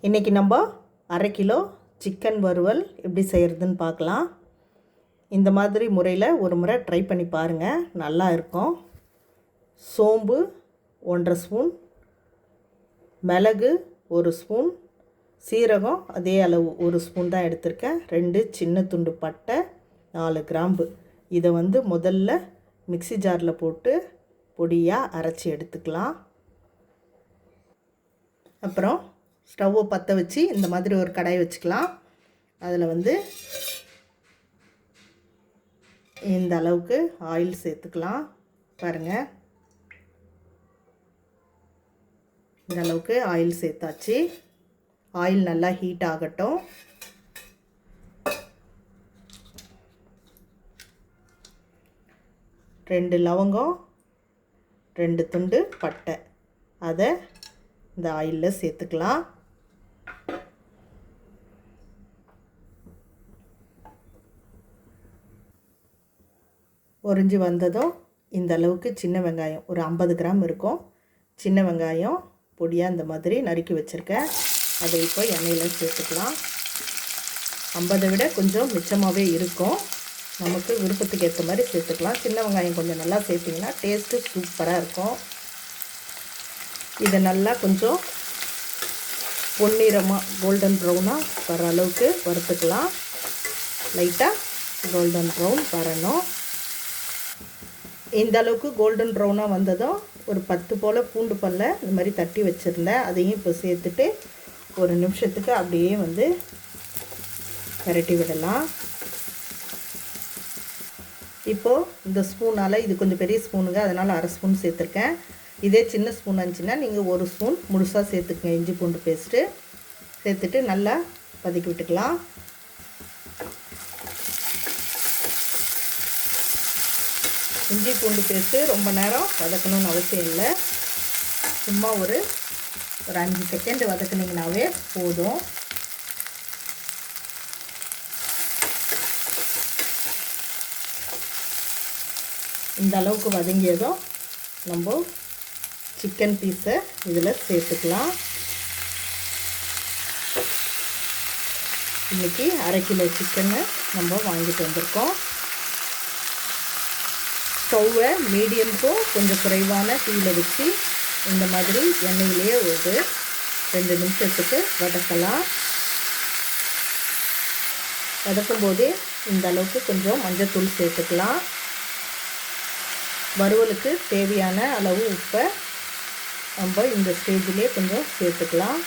இன்றைக்கி நம்ம 1/2 kilo chicken வறுவல் எப்படி செய்கிறதுன்னு பார்க்கலாம். இந்த மாதிரி முறையில் ஒரு முறை ட்ரை பண்ணி பாருங்கள், நல்லா இருக்கும். சோம்பு 1.5 ஸ்பூன், மிளகு 1 ஸ்பூன், சீரகம் அதே அளவு 1 ஸ்பூன் தான் எடுத்திருக்கேன். 2 சின்ன துண்டு பட்டை, 4 கிராம்பு. இதை முதல்ல மிக்ஸி ஜாரில் போட்டு பொடியாக அரைச்சி எடுத்துக்கலாம். அப்புறம் ஸ்டவ்வை பற்ற வச்சு இந்த மாதிரி ஒரு கடாய் வச்சுக்கலாம். அதில் இந்த அளவுக்கு ஆயில் சேர்த்துக்கலாம். பாருங்கள், இந்த அளவுக்கு ஆயில் சேர்த்தாச்சு. ஆயில் நல்லா ஹீட் ஆகட்டும். ரெண்டு லவங்கம், 2 துண்டு பட்டை, அதை இந்த ஆயிலில் சேர்த்துக்கலாம். பொரிஞ்சு வந்ததும் இந்த அளவுக்கு சின்ன வெங்காயம் ஒரு 50 கிராம் இருக்கும். சின்ன வெங்காயம் பொடியாக இந்த மாதிரி நறுக்கி வச்சுருக்கேன். அதை இப்போ எண்ணெயில் சேர்த்துக்கலாம். 50 விட கொஞ்சம் மிச்சமாகவே இருக்கும். நமக்கு விருப்பத்துக்கு ஏற்ற மாதிரி சேர்த்துக்கலாம். சின்ன வெங்காயம் கொஞ்சம் நல்லா சேர்த்திங்கன்னா டேஸ்ட்டு சூப்பராக இருக்கும். இதை நல்லா கொஞ்சம் பொன்னிறமாக கோல்டன் ப்ரௌனாக வர அளவுக்கு வறுத்துக்கலாம். லைட்டாக கோல்டன் ப்ரௌன் வரணும். இந்த அளவுக்கு கோல்டன் ப்ரௌனாக வந்ததும் ஒரு 10 போல் பூண்டு பல்லை இந்த மாதிரி தட்டி வச்சுருந்தேன். அதையும் இப்போ சேர்த்துட்டு ஒரு நிமிஷத்துக்கு அப்படியே விரட்டி விடலாம். இப்போது இந்த ஸ்பூனால், இது கொஞ்சம் பெரிய ஸ்பூனுங்க, அதனால் 1/2 ஸ்பூன் சேர்த்துருக்கேன். இதே சின்ன ஸ்பூன் இருந்துச்சுன்னா நீங்கள் 1 ஸ்பூன் முழுசாக சேர்த்துக்குங்க. இஞ்சி பூண்டு பேஸ்ட்டு சேர்த்துட்டு நல்லா வதக்கி விட்டுக்கலாம். இஞ்சி பூண்டு பேஸ்ட்டு ரொம்ப நேரம் வதக்கணும்னு அவசியம் இல்லை. சும்மா ஒரு 5 செகண்ட் வதக்குனிங்கனாவே போதும். இந்த அளவுக்கு வதங்கியதும் நம்ம சிக்கன் பீஸை இதில் சேர்த்துக்கலாம். இன்றைக்கி 1/2 கிலோ சிக்கனை நம்ம வாங்கிட்டு வந்திருக்கோம். ஸ்டவ்வை மீடியமுக்கும் கொஞ்சம் குறைவான தீயில் வச்சு இந்த மாதிரி எண்ணெயிலேயே ஒரு 2 நிமிஷத்துக்கு வதக்கலாம். வதக்கும்போதே இந்த அளவுக்கு கொஞ்சம் மஞ்சள்தூள் சேர்த்துக்கலாம். வறுவலுக்கு தேவையான அளவு உப்பை நம்ம இந்த ஸ்டேஜிலே கொஞ்சம் சேர்த்துக்கலாம்.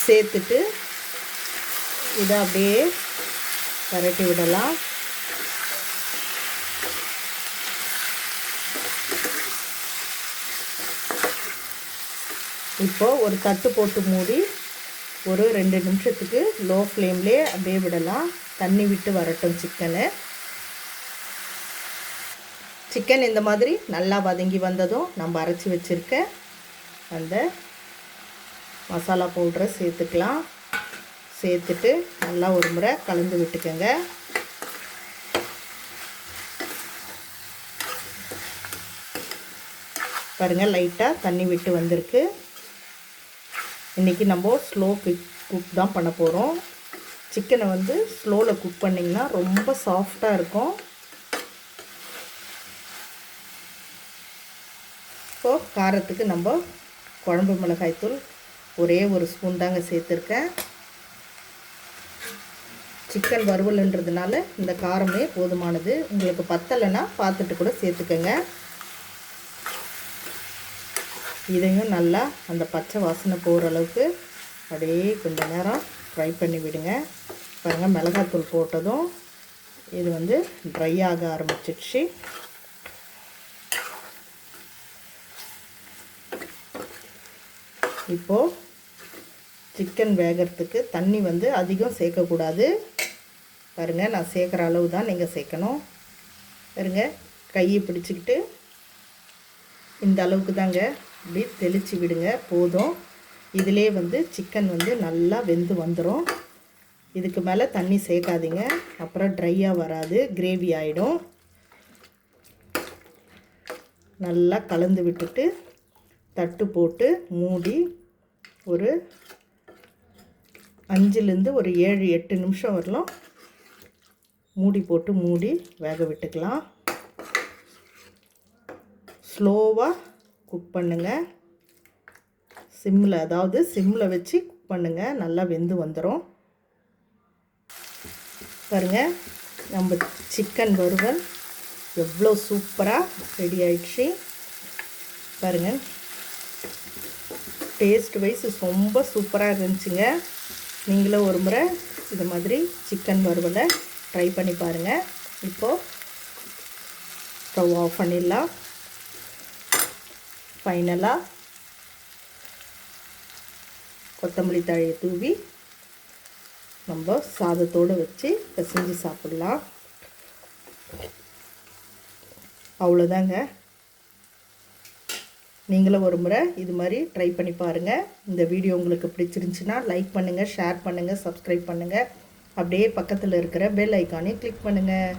சேர்த்துட்டு இதை அப்படியே பரட்டி விடலாம். இப்போது ஒரு தட்டு போட்டு மூடி ஒரு 2 நிமிஷத்துக்கு லோ ஃப்ளேம்லேயே அப்படியே விடலாம். தண்ணி விட்டு வரட்டும் சிக்கன் இந்த மாதிரி நல்லா வதங்கி வந்ததும் நம்ம அரைச்சி வச்சுருக்க அந்த மசாலா பவுடரை சேர்த்துக்கலாம். சேர்த்துட்டு நல்லா ஒரு முறை கலந்து விட்டுக்கோங்க. பாருங்கள், லைட்டாக தண்ணி விட்டு வந்திருக்கு. இன்றைக்கி நம்ம ஸ்லோ குக் தான் பண்ண போகிறோம். சிக்கனை ஸ்லோவில் குக் பண்ணிங்கன்னா ரொம்ப சாஃப்டாக இருக்கும். இப்போது காரத்துக்கு நம்ம குழம்பு மிளகாய்த்தூள் ஒரே 1 ஸ்பூன் தாங்க சேர்த்துருக்கேன். சிக்கன் வறுவல்ன்றதுனால இந்த காரமே போதுமானது. உங்களுக்கு பத்தலைன்னா பார்த்துட்டு கூட சேர்த்துக்கங்க. இதையும் நல்லா அந்த பச்சை வாசனை போகிற அளவுக்கு அப்படியே கொஞ்சம் நேரம் ஃப்ரை பண்ணி விடுங்க. பாருங்கள், மிளகாத்தூள் போட்டதும் இது ட்ரை ஆக ஆரம்பிச்சிடுச்சு. இப்போது சிக்கன் வேகிறதுக்கு தண்ணி அதிகம் சேர்க்கக்கூடாது. பாருங்கள், நான் சேர்க்குற அளவு தான் நீங்கள் சேர்க்கணும். பாருங்கள், கையை பிடிச்சிக்கிட்டு இந்த அளவுக்கு தாங்க இப்படி தெளித்து விடுங்க, போதும். இதிலே சிக்கன் நல்லா வெந்து வந்துடும். இதுக்கு மேலே தண்ணி சேர்க்காதீங்க, அப்புறம் ட்ரையாக வராது, கிரேவி ஆகிடும். நல்லா கலந்து விட்டுட்டு தட்டு போட்டு மூடி ஒரு 5லேருந்து ஒரு 7-8 நிமிஷம் வரலாம் மூடி போட்டு மூடி வேக விட்டுக்கலாம். ஸ்லோவாக குக் பண்ணுங்கள். சிம்மில், அதாவது சிம்மில் வச்சு குக் பண்ணுங்கள். நல்லா வெந்து வந்துடும். பாருங்கள், நம்ம சிக்கன் வறுவல் எவ்வளோ சூப்பராக ரெடி ஆயிடுச்சு பாருங்கள். டேஸ்ட் வைஸ் ரொம்ப சூப்பராக இருந்துச்சுங்க. நீங்களும் ஒரு முறை இது மாதிரி சிக்கன் வறுவலை ட்ரை பண்ணி பாருங்கள். இப்போது ஸ்டவ் ஆஃப் பண்ணிடலாம். ஃபைனலாக கொத்தமல்லி தழையை தூவி நம்ம சாதத்தோடு வச்சு பிசைஞ்சு சாப்பிட்லாம். அவ்வளோதாங்க. நீங்களும் ஒரு முறை இது மாதிரி ட்ரை பண்ணி பாருங்கள். இந்த வீடியோ உங்களுக்கு பிடிச்சிருந்துச்சுன்னா லைக் பண்ணுங்கள், ஷேர் பண்ணுங்கள், சப்ஸ்கிரைப் பண்ணுங்கள். அப்படியே பக்கத்தில் இருக்கிற பெல் ஐக்கானே கிளிக் பண்ணுங்கள்.